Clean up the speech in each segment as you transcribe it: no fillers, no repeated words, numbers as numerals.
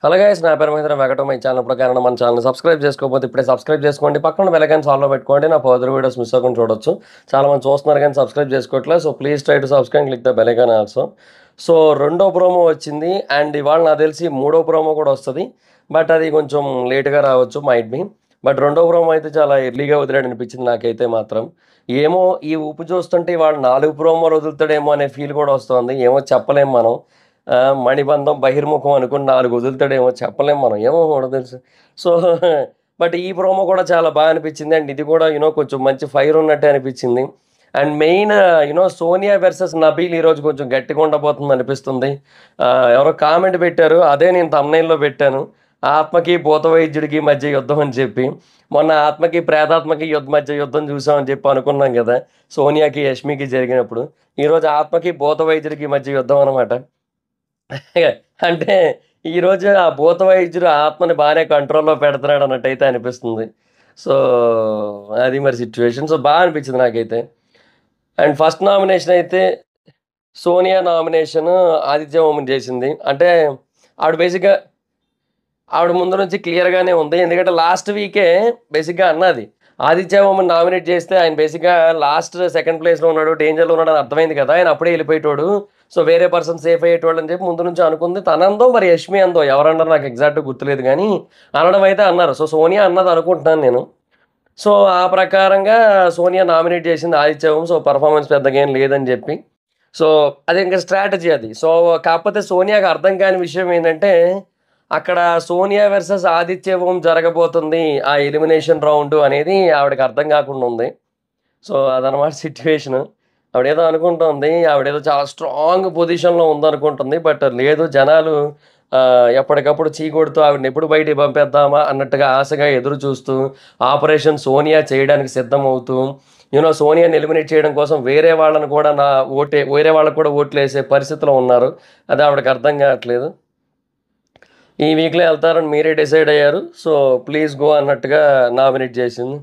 Hello guys, నా పేరు Mahendra. Welcome to my channel. ప్రకారం మన ఛానల్ సబ్స్క్రైబ్ చేసుకోకపోతే ఇప్పుడే సబ్స్క్రైబ్ చేసుకోండి. పక్కన బెల్ ఐకాన్ ఆల్లో పెట్టుకోండి. నా ఫర్దర్ వీడియోస్ మిస్ అవ్వకుండా చూడొచ్చు. చాలా మంది చూస్తున్నారు కానీ సబ్స్క్రైబ్ చేసుకోవట్లేదు. So please try to subscribe, click the bell icon also. So రెండో ప్రోమో వచ్చింది అండ్ ఇవాళ నాకు తెలిసి మూడో ప్రోమో కూడా వస్తుంది. బట్ అది కొంచెం లేట్గా రావచ్చు, మైట్ బి. బట్ రెండో ప్రోమో అయితే చాలా ఎర్లీగా వదిలేడు అనిపించింది నాకైతే మాత్రం. ఏమో ఈ ఊపు చూస్తుంటే ఇవాళ 4 ప్రోమోలు వదులుతాడేమో అనే ఫీల్ కూడా వస్తుంది. ఏమో చెప్పలేం మనం. మణిబంధం బహిర్ముఖం అనుకుని 4 వదులుతాడేమో చెప్పలేం మనం. ఏమో మనకు తెలుసు. సో బట్ ఈ ప్రోమో కూడా చాలా బాగా అనిపించింది. అండ్ ఇది కూడా కొంచెం మంచి ఫైర్ ఉన్నట్టే అనిపించింది. And main Sonia versus Nabeel ఈరోజు కొంచెం గట్టిగా ఉండబోతుంది అనిపిస్తుంది. ఎవరో కామెంట్ పెట్టారు, అదే నేను thumbnail లో పెట్టాను. ఆత్మకి భూత వైద్యుడికి మధ్య యుద్ధం అని చెప్పి. మొన్న ఆత్మకి ప్రేతాత్మకి మధ్య యుద్ధం చూసామని చెప్పి అనుకున్నాం కదా, సోనియాకి యష్మికి జరిగినప్పుడు. ఈరోజు ఆత్మకి భూత వైద్యుడికి మధ్య యుద్ధం అనమాట. అంటే ఈరోజు ఆ భూత వైద్యుడు ఆత్మని బాగానే కంట్రోల్లో పెడుతున్నాడు అన్నట్టయితే అనిపిస్తుంది. సో అది మరి సిచ్యువేషన్. సో బాగా అనిపించింది నాకైతే. అండ్ ఫస్ట్ నామినేషన్ అయితే సోనియా నామినేషన్ ఆదిత్య ఓమన్ చేసింది. అంటే ఆవిడ బేసిక్గా ఆవిడ ముందు నుంచి క్లియర్గానే ఉంది. ఎందుకంటే లాస్ట్ వీకే బేసిక్గా అన్నది, ఆదిత్య ఓమన్ నామినేట్ చేస్తే ఆయన బేసిక్గా లాస్ట్ సెకండ్ ప్లేస్లో ఉన్నాడు, డేంజర్లో ఉన్నాడు అని అర్థమైంది కదా, ఆయన అప్పుడే వెళ్ళిపోయేటోడు. సో వేరే పర్సన్ సేఫ్ అయ్యేటోడు అని చెప్పి ముందు నుంచి అనుకుంది. తనందో మరి యష్మి అందో ఎవరన్నారు నాకు ఎగ్జాక్ట్గా గుర్తులేదు, కానీ అనడం అయితే అన్నారు. సో సోనియా అన్నది అనుకుంటున్నాను నేను. సో ఆ ప్రకారంగా సోనియా నామినేట్ చేసింది ఆదిత్య ఓం. సో పర్ఫార్మెన్స్ పెద్దగా ఏం లేదని చెప్పి. సో అది ఇంకా స్ట్రాటజీ అది. సో కాకపోతే సోనియాకి అర్థం కాని విషయం ఏంటంటే, అక్కడ సోనియా వర్సెస్ ఆదిత్య ఓం జరగబోతుంది ఆ ఎలిమినేషన్ రౌండ్ అనేది ఆవిడకి అర్థం కాకుండా ఉంది. సో అదనమాట సిచ్యువేషన్. ఆవిడేదో అనుకుంటుంది, ఆవిడేదో చాలా స్ట్రాంగ్ పొజిషన్లో ఉందనుకుంటుంది. బట్ లేదు, జనాలు ఎప్పటికప్పుడు చీకొడుతూ ఆవిడని ఎప్పుడు బయటికి పంపేద్దామా అన్నట్టుగా ఆశగా ఎదురు చూస్తూ, ఆపరేషన్ సోనియా చేయడానికి సిద్ధమవుతూ, సోనియాని ఎలిమినేట్ చేయడం కోసం వేరే వాళ్ళని కూడా వేరే వాళ్ళకు కూడా ఓట్లు వేసే పరిస్థితిలో ఉన్నారు. అది ఆవిడకి అర్థం కావట్లేదు. ఈ వీక్లో వెళ్తారని మీరే డిసైడ్ అయ్యారు, సో ప్లీజ్ గో అన్నట్టుగా నామినేట్ చేసింది.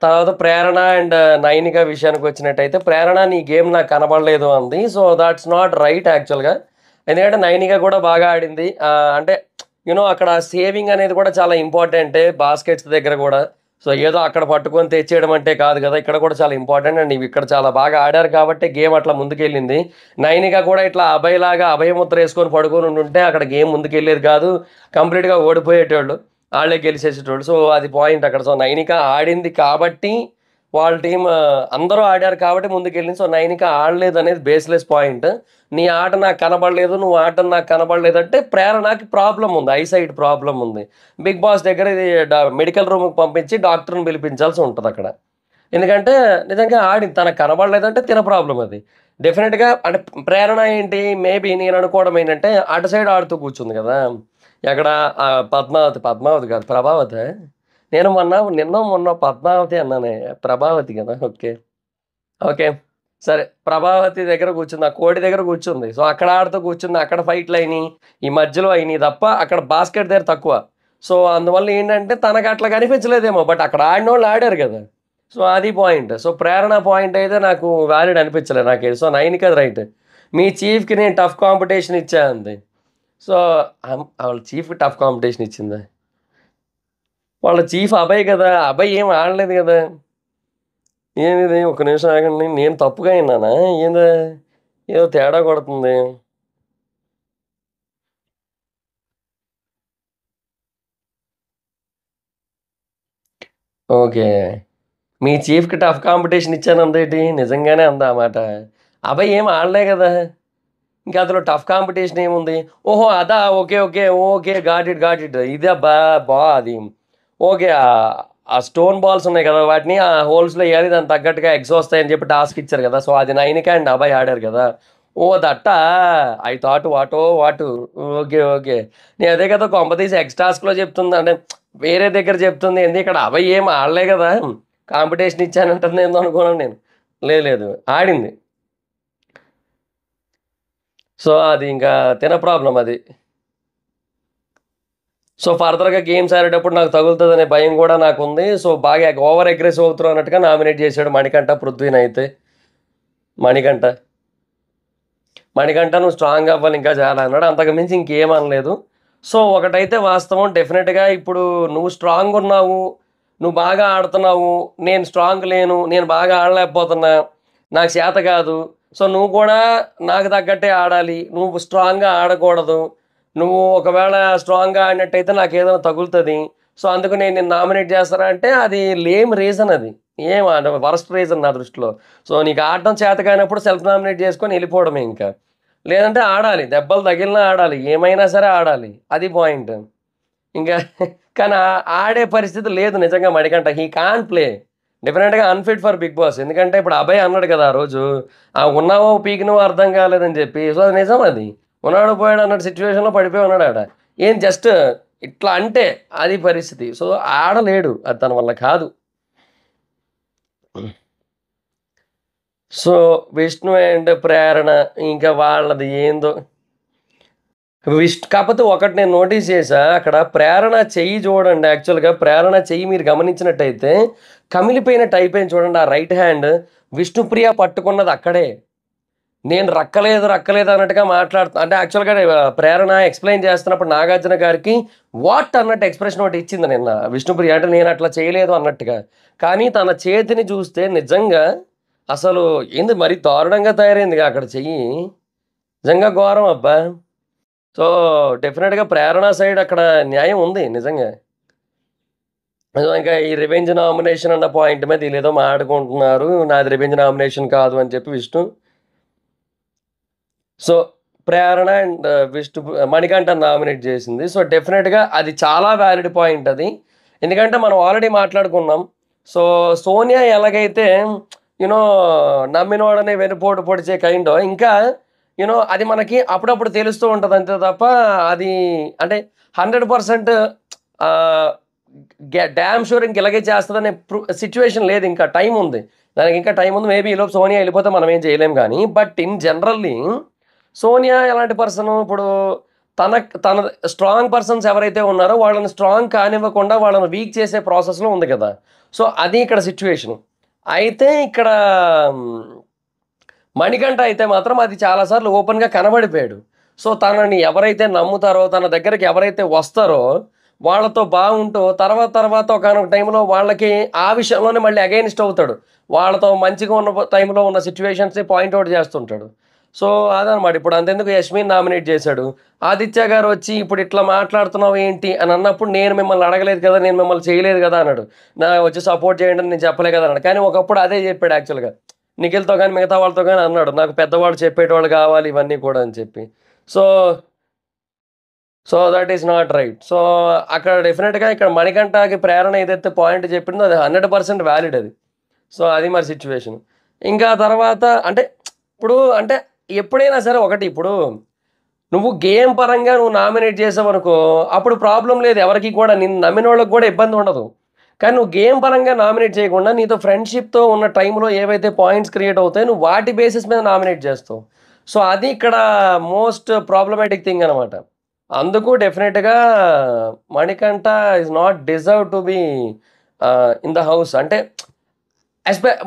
తర్వాత ప్రేరణ అండ్ నైనిక విషయానికి వచ్చినట్టయితే, ప్రేరణ నీ గేమ్ నాకు కనబడలేదు అంది. సో దాట్స్ నాట్ రైట్ యాక్చువల్గా. ఎందుకంటే నైనిక కూడా బాగా ఆడింది. అంటే అక్కడ సేవింగ్ అనేది కూడా చాలా ఇంపార్టెంటే బాస్కెట్స్ దగ్గర కూడా. సో ఏదో అక్కడ పట్టుకొని తెచ్చేయడం అంటే కాదు కదా, ఇక్కడ కూడా చాలా ఇంపార్టెంట్. అండ్ ఇవి ఇక్కడ చాలా బాగా ఆడారు కాబట్టి గేమ్ అట్లా ముందుకెళ్ళింది. నైనిక కూడా ఇట్లా అభయలాగా అభయముద్ర వేసుకొని పడుకొని ఉంటే అక్కడ గేమ్ ముందుకెళ్ళేది కాదు, కంప్లీట్గా ఓడిపోయేటోళ్ళు, వాళ్ళే గెలిచేసేటోళ్ళు. సో అది పాయింట్ అక్కడ. సో నైనిక ఆడింది కాబట్టి వాళ్ళ టీం అందరూ ఆడారు కాబట్టి ముందుకెళ్ళింది. సో నైనిక ఆడలేదు అనేది బేస్లెస్ పాయింట్. నీ ఆట నాకు కనబడలేదు, నువ్వు ఆట నాకు కనబడలేదు అంటే ప్రేరణకి ప్రాబ్లం ఉంది, ఐసైట్ ప్రాబ్లం ఉంది. బిగ్ బాస్ దగ్గర ఇది మెడికల్ రూమ్కి పంపించి డాక్టర్ని పిలిపించాల్సి ఉంటుంది అక్కడ. ఎందుకంటే నిజంగా ఆడింది, తనకు కనబడలేదంటే తిన ప్రాబ్లం అది డెఫినెట్గా. అంటే ప్రేరణ ఏంటి, మేబీ నేను అనుకోవడం ఏంటంటే అటు సైడ్ ఆడుతూ కూర్చుంది కదా, ఎక్కడ పద్మావతి కాదు, ప్రభావతి. నేను నిన్న పద్మావతి అన్నానే, ప్రభావతి కదా. ఓకే ఓకే సరే, ప్రభావతి దగ్గర కూర్చుంది, ఆ కోడి దగ్గర కూర్చుంది. సో అక్కడ ఆడుతూ కూర్చుంది, అక్కడ ఫైట్లు అయినాయి, ఈ మధ్యలో అయినాయి తప్ప అక్కడ బాస్కెట్ దగ్గర తక్కువ. సో అందువల్ల ఏంటంటే తనకు అట్లా కనిపించలేదేమో, బట్ అక్కడ ఆడిన వాళ్ళు ఆడారు కదా. సో అది పాయింట్. సో ప్రేరణ పాయింట్ అయితే నాకు వ్యాలిడ్ అనిపించలేదు నాకైతే. సో నైన్కి అది రైట్. మీ చీఫ్కి నేను టఫ్ కాంపిటీషన్ ఇచ్చా అంది. సో వాళ్ళ చీఫ్కి టఫ్ కాంపిటీషన్ ఇచ్చిందా? వాళ్ళ చీఫ్ అభయ్ కదా, అభయ్ ఏం ఆడలేదు కదా. ఏంది, ఒక నిమిషం ఆగండి, నేను తప్పుగా అయినానా ఏందా, ఏదో తేడా కొడుతుంది. ఓకే, మీ చీఫ్కి టఫ్ కాంపిటీషన్ ఇచ్చాను అందేటి, నిజంగానే అందా ఆ మాట. అభయ్ ఏం ఆడలే కదా, ఇంకా అందులో టఫ్ కాంపిటీషన్ ఏముంది? ఓహో అదా, okay okay okay, got it ఇదే అది. ఓకే, ఆ స్టోన్ బాల్స్ ఉన్నాయి కదా, వాటిని ఆ హోల్స్లో వేయాలి, దానికి తగ్గట్టుగా ఎగ్స్ వస్తాయని చెప్పి టాస్క్ ఇచ్చారు కదా. సో అది నైనిక అండ్ అబ్బాయి ఆడారు కదా. ఓ దట్టా, ఐ థాట్ వాటు. ఓకే ఓకే, నేను అదే కదా కొంపతీసి ఎగ్స్ టాస్క్లో చెప్తుంది, అంటే వేరే దగ్గర చెప్తుంది ఏంది, ఇక్కడ అబ్బాయి ఏం ఆడలే కదా, కాంపిటీషన్ ఇచ్చానంటుంది ఏందో అనుకున్నాను నేను. లేదు ఆడింది. సో అది ఇంకా తిన ప్రాబ్లం అది. సో ఫర్దర్గా గేమ్స్ ఆడేటప్పుడు నాకు తగులుతుందనే భయం కూడా నాకు ఉంది. సో బాగా ఓవర్ అగ్రెసివ్ అవుతారు అన్నట్టుగా నామినేట్ చేశాడు మణికంఠ పృథ్వీని అయితే. మణికంఠ మణికంఠ నువ్వు స్ట్రాంగ్ అవ్వాలి ఇంకా చాలా అన్నాడు. అంతకు మించి ఇంకేం అనలేదు. సో ఒకటైతే వాస్తవం, డెఫినెట్‌గా ఇప్పుడు నువ్వు స్ట్రాంగ్ ఉన్నావు, నువ్వు బాగా ఆడుతున్నావు, నేను స్ట్రాంగ్ లేను, నేను బాగా ఆడలేకపోతున్నా, నాకు చేత కాదు. సో నువ్వు కూడా నాకు తగ్గట్టే ఆడాలి. నువ్వు స్ట్రాంగ్‌గా ఆడకూడదు. నువ్వు ఒకవేళ స్ట్రాంగ్‌గా ఆడినట్టయితే నాకేదైనా తగులుతది. సో అందుకు నేను నిన్ను నామినేట్ చేస్తారా అంటే అది లేమ్ రీజన్ అది. వరస్ట్ రీజన్ నా దృష్టిలో. సో నీకు ఆడటం చేత కానప్పుడు సెల్ఫ్ నామినేట్ చేసుకొని వెళ్ళిపోవడమే ఇంకా. లేదంటే ఆడాలి. దెబ్బలు తగిలినా ఆడాలి. ఏమైనా సరే ఆడాలి. అది పాయింట్. ఇంకా కానీ ఆడే పరిస్థితి లేదు నిజంగా మణికంఠ. He can't play. డెఫినెట్‌గా అన్‌ఫిట్ ఫర్ బిగ్ బాస్. ఎందుకంటే ఇప్పుడు అభయ్ అన్నాడు కదా ఆ రోజు. ఉన్నావో పీకినవో అర్థం కాలేదని చెప్పి. సో అది నిజం అది. ఉన్నాడు పోయాడు అన్నట్టు సిట్యుయేషన్‌లో పడిపోయి ఉన్నాడు ఆడ. ఏం జస్ట్ ఇట్లా అంటే అది పరిస్థితి. సో ఆడలేడు. అది తన వల్ల కాదు. సో విష్ణు అండ్ ప్రేరణ ఇంకా వాళ్ళది ఏందో. కాకపోతే ఒకటి నేను నోటీస్ చేశా. అక్కడ ప్రేరణ చెయ్యి చూడండి, యాక్చువల్‌గా ప్రేరణ చెయ్యి మీరు గమనించినట్టయితే కమిలిపోయినట్టు అయిపోయింది చూడండి. ఆ రైట్ హ్యాండ్ విష్ణుప్రియ పట్టుకున్నది అక్కడే. నేను రక్కలేదు, రక్కలేదు అన్నట్టుగా అంటే యాక్చువల్‌గా ప్రేరణ ఎక్స్‌ప్లెయిన్ చేస్తున్నప్పుడు నాగార్జున గారికి వాట్ అన్నట్టు ఎక్స్‌ప్రెషన్ ఒకటి ఇచ్చింది నిన్న విష్ణుప్రియ. అంటే నేను అట్లా చేయలేదు అన్నట్టుగా. కానీ తన చేతిని చూస్తే నిజంగా అసలు ఏంది మరీ దారుణంగా తయారైందిగా అక్కడ చెయ్యి. నిజంగా ఘోరం అబ్బా! సో డెఫినిట్‌గా ప్రేరణ సైడ్ అక్కడ న్యాయం ఉంది నిజంగా. ఇంకా ఈ రివెంజ్ నామినేషన్ అన్న పాయింట్ మీద వీళ్ళేదో మాట్లాడుకుంటున్నారు. నాది రివెంజ్ నామినేషన్ కాదు అని చెప్పి విష్ణు. సో ప్రేరణ అండ్ విష్ణు మణికంఠని నామినేట్ చేసింది. సో డెఫినిట్‌గా అది చాలా వ్యాలిడ్ పాయింట్ అది. ఎందుకంటే మనం ఆల్రెడీ మాట్లాడుకున్నాం. సో సోనియా ఎలాగైతే యూనో నమ్మినోడని వెన్నుపోటు పొడిచే కైండో ఇంకా అది మనకి అప్పుడప్పుడు తెలుస్తూ ఉంటది అంతే తప్ప అది అంటే 100% ఆహ్, డామ్ షూర్ ఇంక ఇలాగే చేస్తదనే సిట్యుయేషన్ లేదు. ఇంకా టైం ఉంది. దానికి ఇంకా టైం ఉంది. మేబీ ఈలోపు సోనియా ఎళ్ళిపోతే మనం ఏం చేయలేం గానీ, బట్ ఇన్ జనరల్లీ సోనియా ఎలాంటి పర్సను ఇప్పుడు తన స్ట్రాంగ్ పర్సన్స్ ఎవరైతే ఉన్నారో వాళ్ళని స్ట్రాంగ్ కానివ్వకుండా వాళ్ళని వీక్ చేసే ప్రాసెస్‌లో ఉంది కదా! సో అది ఇక్కడ సిట్యుయేషను. అయితే ఇక్కడ మణికంఠ అయితే మాత్రం అది చాలా సార్లు ఓపెన్‌గా కనబడిపోయాడు. సో తనని ఎవరైతే నమ్ముతారో, తన దగ్గరికి ఎవరైతే వస్తారో వాళ్ళతో బాగుంటూ తర్వాత ఒకానొక టైంలో వాళ్ళకి ఆ విషయంలోనే మళ్ళీ అగైనిస్ట్ అవుతాడు. వాళ్ళతో మంచిగా ఉన్న టైంలో ఉన్న సిట్యుయేషన్స్‌ని పాయింట్ ఔట్ చేస్తుంటాడు. సో అదనమాట. ఇప్పుడు అంతెందుకు యష్మిని నామినేట్ చేశాడు. ఆదిత్య గారు వచ్చి ఇప్పుడు ఇట్లా మాట్లాడుతున్నావు ఏంటి అని అన్నప్పుడు నేను మిమ్మల్ని అడగలేదు కదా! నేను మిమ్మల్ని చేయలేదు కదా! అన్నాడు. వచ్చి సపోర్ట్ చేయండి అని నేను చెప్పలే కదా! అన్నాడు. కానీ ఒకప్పుడు అదే చెప్పాడు యాక్చువల్‌గా. నిఖిల్‌తో గాని, మిగతా వాళ్ళతో గాని అన్నాడు. నాకు పెద్దవాళ్ళు చెప్పేటోళ్ళు కావాలి ఇవన్నీ కూడా అని చెప్పి. So, that is not right. So, అక్కడ డెఫినిట్‌గా ఇక్కడ మణికంఠకి ప్రేరణ ఏదైతే పాయింట్ చెప్పిందో అది 100% వాలిడ్ అది. సో, అది మరి సిట్యుయేషన్. ఇంకా తర్వాత అంటే ఇప్పుడు అంటే ఎప్పుడైనా సరే ఒకటి ఇప్పుడు నువ్వు గేమ్ పరంగా నువ్వు నామినేట్ చేసావనుకో అప్పుడు ప్రాబ్లమ్ లేదు ఎవరికీ కూడా. నిన్ను నమ్మినోళ్ళకి కూడా ఇబ్బంది ఉండదు. కానీ నువ్వు గేమ్ పరంగా నామినేట్ చేయకుండా నీతో ఫ్రెండ్‌షిప్‌తో ఉన్న టైంలో ఏవైతే పాయింట్స్ క్రియేట్ అవుతాయో నువ్వు వాటి బేసిస్ మీద నామినేట్ చేస్తావు. సో, అది ఇక్కడ మోస్ట్ ప్రాబ్లమాటిక్ థింగ్ అనమాట. అందుకు డెఫినిట్‌గా Manikanta is not deserve to be in the house. అంటే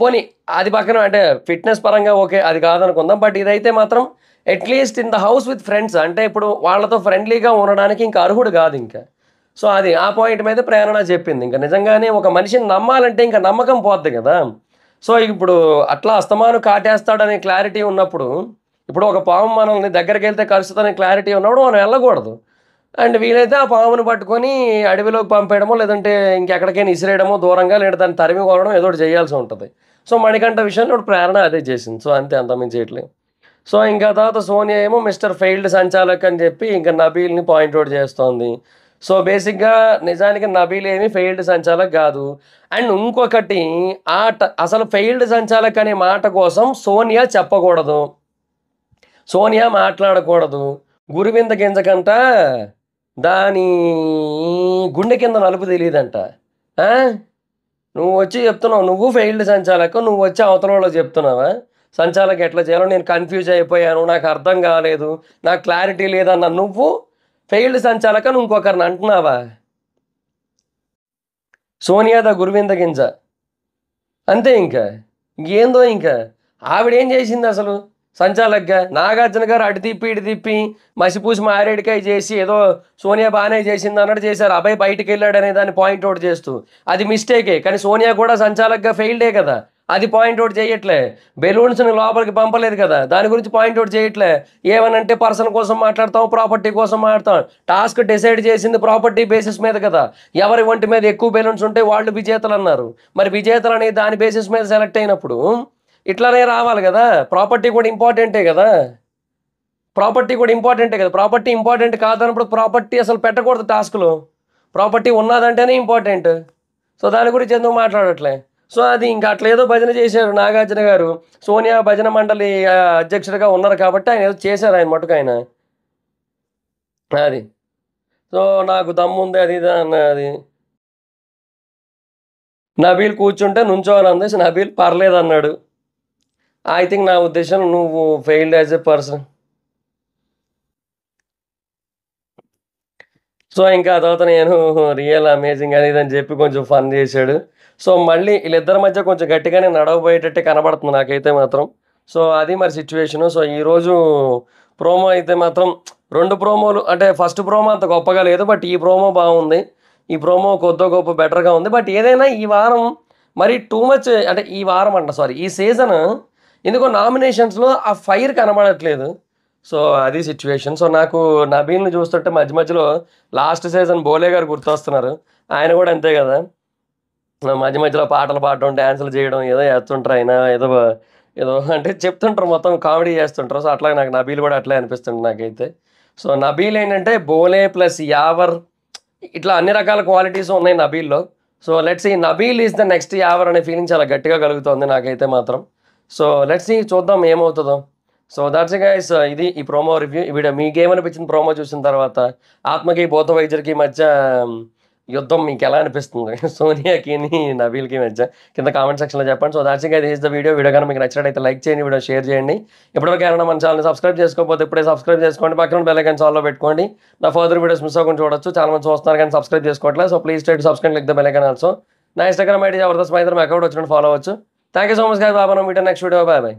పోనీ అది పక్కన అంటే ఫిట్‌నెస్ పరంగా ఓకే. అది కాదనుకుందాం. బట్ ఇదైతే మాత్రం at least in the house with friends అంటే ఇప్పుడు వాళ్ళతో ఫ్రెండ్లీగా ఉండడానికి ఇంకా అర్హుడు కాదింక. సో, అది ఆ పాయింట్ మీద ప్రేరణ చెప్పింది. ఇంక నిజంగానే ఒక మనిషిని నమ్మాలంటే ఇంక నమ్మకం పోద్ది గదా! సో, ఇప్పుడు అట్లా అస్తమాను కాటేస్తాడనే క్లారిటీ ఉన్నప్పుడు, ఇప్పుడు ఒక పాము మనల్ని దగ్గరికెళ్తే కరుస్తదనే క్లారిటీ ఉన్నప్పుడు మనం వెళ్ళకూడదు. అండ్ వీలైతే ఆ పాముని పట్టుకొని అడవిలోకి పంపేయడమో, లేదంటే ఇంకెక్కడికైనా ఇసిరేయడమో దూరంగా, లేదా దాన్ని తరిమి కొట్టడం ఏదో ఒకటి చేయాల్సి ఉంటది. సో, మణికంఠ విషయంలో ఇప్పుడు ప్రేరణ అదే చేసింది. సో, అంతే అంతకుమించి చేయట్లేదు. సో, ఇంకా తర్వాత సోనియా ఏమో మిస్టర్ ఫెయిల్డ్ సంచాలక్ అని చెప్పి ఇంకా నబీల్‌ని పాయింట్ ఔట్ చేస్తోంది. సో, బేసిక్‌గా నిజానికి నబీల్ ఏమి ఫెయిల్డ్ సంచాలక్ గాదు. అండ్ ఇంకొకటి అసలు ఫెయిల్డ్ సంచాలక్ అనే మాట కోసం సోనియా చెప్పకూడదు. సోనియా మాట్లాడకూడదు. గురువింద గింజకంట దాని గుండె కింద నలుపు తెలీదంట. ఆ! నువ్వొచ్చి చెప్తున్నావు. నువ్వు ఫెయిల్డ్ సంచాలకు. నువ్వొచ్చి అవతలోళ్ళకి చెప్తున్నావా? సంచాలక్ ఎట్లా చేయాలో నేను కన్‌ఫ్యూజ్ అయిపోయాను. నాకు అర్థం కాలేదు. నాకు క్లారిటీ లేదన్న నువ్వు ఫెయిల్డ్ సంచాలక్ అని ఇంకొకరిని అంటున్నావా? సోనియా ద గురువింద గింజ. అంతే ఇంక. ఇంకేందో ఇంక. ఆవిడేం చేసిందసలు? సంచాలకుగా. నాగార్జున గారు అటు తిప్పి ఇటు తిప్పి మసిపూసి మారేడికాయ చేసి ఏదో సోనియా బాగానే చేసింది అన్నట్టు చేశారు. అబ్బాయి బయటికి వెళ్ళాడు అనే దాన్ని పాయింట్అవుట్ చేస్తూ అది మిస్టేకే. కానీ సోనియా కూడా సంచాలకుగా ఫెయిల్డే కదా, అది పాయింట్అవుట్ చేయట్లే. బెలూన్స్ని లోపలికి పంపలేదు కదా, దాని గురించి పాయింట్అవుట్ చేయట్లే. ఏమనంటే పర్సన్ కోసం మాట్లాడతాం, ప్రాపర్టీ కోసం మాట్లాడతాం. టాస్క్ డిసైడ్ చేసింది ప్రాపర్టీ బేసిస్ మీద కదా. ఎవరి ఒంటి మీద ఎక్కువ బెలూన్స్ ఉంటే వాళ్ళు విజేతలు అన్నారు. మరి విజేతలు అనేది దాని బేసిస్ మీద సెలెక్ట్ అయినప్పుడు ఇట్లానే రావాలి కదా. ప్రాపర్టీ కూడా ఇంపార్టెంటే కదా, ప్రాపర్టీ కూడా ఇంపార్టెంటే కదా. ప్రాపర్టీ ఇంపార్టెంట్ కాదన్నప్పుడు ప్రాపర్టీ అసలు పెట్టకూడదు టాస్క్లో. Property ఉన్నదంటేనే important. సో దాని గురించి ఎందుకు మాట్లాడట్లే. సో అది ఇంకా అట్లా ఏదో భజన చేశారు నాగార్జున గారు. సోనియా భజన మండలి అధ్యక్షుడిగా ఉన్నారు కాబట్టి ఆయన ఏదో చేశారు, ఆయన మటుకు ఆయన అది. సో నాకు దమ్ముంది అది ఇది అన్నది. నబీల్ కూర్చుంటే నుంచోవాలంది. సో నబీల్ పర్లేదు అన్నాడు. ఐ థింక్ నా ఉద్దేశం నువ్వు failed as a person. So ఇంకా ఆ తర్వాత నేను రియల్ అమేజింగ్ అని ఇదని చెప్పి కొంచెం ఫన్ చేశాడు. సో మళ్ళీ వీళ్ళిద్దరి మధ్య కొంచెం గట్టిగానే నడవబోయేటట్టే కనబడుతుంది నాకైతే మాత్రం. సో అది మరి సిచ్యువేషను. సో ఈరోజు ప్రోమో అయితే మాత్రం 2 ప్రోమోలు అంటే ఫస్ట్ ప్రోమో అంత గొప్పగా లేదు, బట్ ఈ ప్రోమో బాగుంది. ఈ ప్రోమో కొద్దో గొప్ప బెటర్గా ఉంది. బట్ ఏదైనా ఈ వారం మరి టూ మచ్ అంటే ఈ వారం అంట సారీ ఈ సీజన్ ఎందుకో నామినేషన్స్లో ఆ ఫైర్ కనబడట్లేదు. సో అది సిచ్యువేషన్. సో నాకు నబీల్ని చూస్తుంటే మధ్య మధ్యలో లాస్ట్ సీజన్ బోలే గారు గుర్తొస్తున్నారు. ఆయన కూడా అంతే కదా, మధ్య మధ్యలో పాటలు పాడడం, డ్యాన్సులు చేయడం ఏదో చేస్తుంటారు. ఆయన ఏదో ఏదో అంటే చెప్తుంటారు, మొత్తం కామెడీ చేస్తుంటారు. సో అట్లాగే నాకు నబీల్ కూడా అట్లే అనిపిస్తుంది నాకైతే. సో నబీల్ ఏంటంటే బోలే ప్లస్ యావర్ ఇట్లా అన్ని రకాల క్వాలిటీస్ ఉన్నాయి నబీల్లో. So let's see Nabeel is the next Yawar అనే ఫీలింగ్ చాలా గట్టిగా కలుగుతుంది నాకైతే మాత్రం. సో లెట్స్ సీ చూద్దాం ఏమవుతుందో. సో దాట్స్ గైస్, ఇది ఈ ప్రోమో రివ్యూ. ఈ వీడియో మీకేమనిపించింది ప్రోమో చూసిన తర్వాత? ఆత్మకి భూత వైద్యుడికి మధ్య యుద్ధం మీకు ఎలా అనిపిస్తుంది? సోనియాకి నబీల్కి మధ్య కింద కామెంట్ సెక్షన్లో చెప్పండి. So that's guys, this the video. Video కానీ మీకు నచ్చినట్టయితే లైక్ చేయండి, వీడియో షేర్ చేయండి. ఇప్పటివరకు ఎవరైనా మన ఛానల్ సబ్స్క్రైబ్ చేసుకోకపోతే ఇప్పుడే సబ్స్క్రైబ్ చేసుకోండి, పక్కన బెల్ ఐకాన్ ఆల్లో పెట్టుకోండి. నా ఫర్దర్ వీడియోస్ మిస్ అవ్వకుండా చూడొచ్చు. చాలా మంది చూస్తున్నారు కానీ సబ్స్క్రైబ్ చేసుకోవట్లేదు. So please try to subscribe like the bell icon also. నా ఇన్స్టాగ్రామ్ ఐడి జబర్దస్త్ మైదర్ అకౌంట్ వచ్చినట్టు ఫాలో అవ్వచ్చు. Thank you so much guys. బాబా meet next video. Bye bye.